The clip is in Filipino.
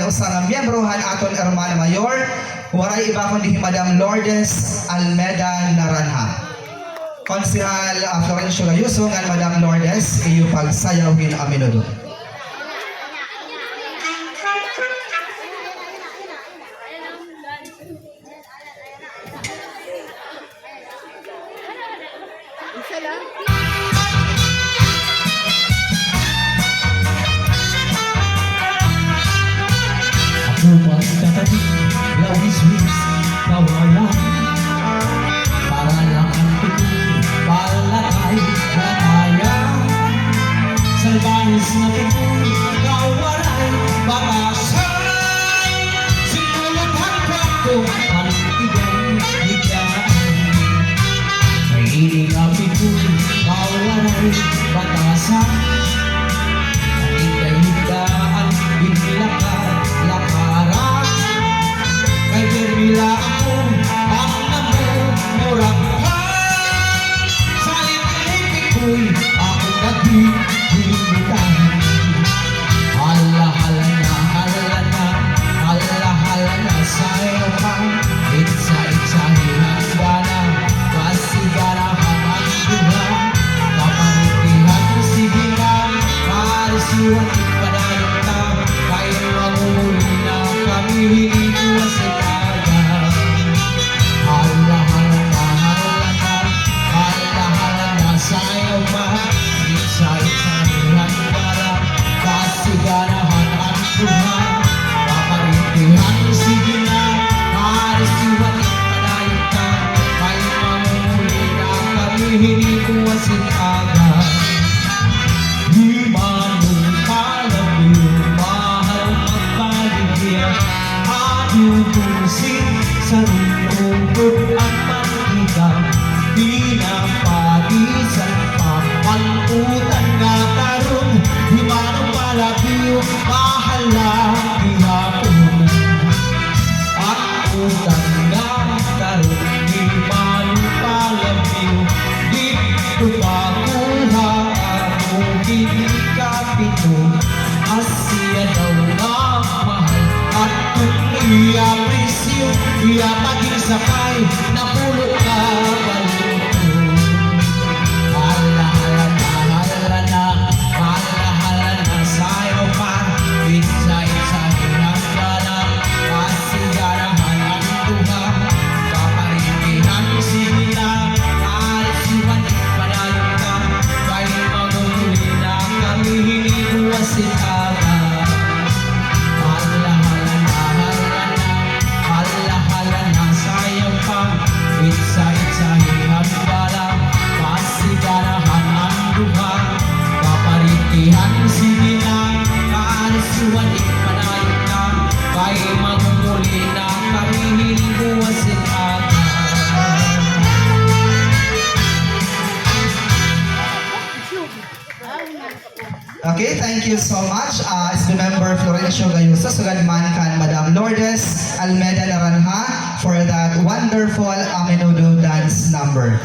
usa nga miyembrohan aton Hermana Mayor, waray iba kundi Madam Lourdes Almeda Naranha. Konsehal Florencio Gayuso nga Madam Lourdes, iyo pagsayawin a minuto. Upang tatanim, lawis wis, kawalan para lang ang tuloy, palakay, lataya salbahis na tuloy, kawalan, bakasay sinulot ang kwento, panitigang higaan may iningapin ko, kawalan, batasan higda-higdaan, binilakad lakaran kay Germila ako ang namumurahan sa lipi ko'y ako naghihingitan hala-hala na, hala-hala na sa'yo pa itsa-itsahihan ba na kasigarahan ang duha kapanitihan sigilan parisiwan ipadayon ka kayo mamuli na kami hiniwas ikaga hala-hala na sa'yo pa itsa-itsahihan para kasigarahan ang duha kapanitihan sigilan parisiwan ipadayon ka kayo mamuli na kami hiniwas ikaga di manong palabyo, mahal magpaligya adiw pusin sa rungkot at mantika pinapadisan papanutan nga karon di manong palabyo, mahal lagi hapon at utan nga karon di manong palabyo dito pa kuha hindi kapito asya daw na mahal at kung iya presyo iya maging sakay na pulo ka baluto hala-hala na sa'yo pa itsa-itsahihan ka na kasigarahan ang duha kaparintihan sigila karisiwan ipadayon ka kay maguli na kami hiniwas itaga hala-hala na sa'yo pa itsa-itsahihan bala kasigarahan ang duha kaparintihan sigila karisiwan ipadayon ka kay maguli na kami hiniwas itaga. Okay, thank you so much. As the member Florencio Gayuso, sugad man kan Madam Lourdes Almeda Naranha for that wonderful Amenudo dance number.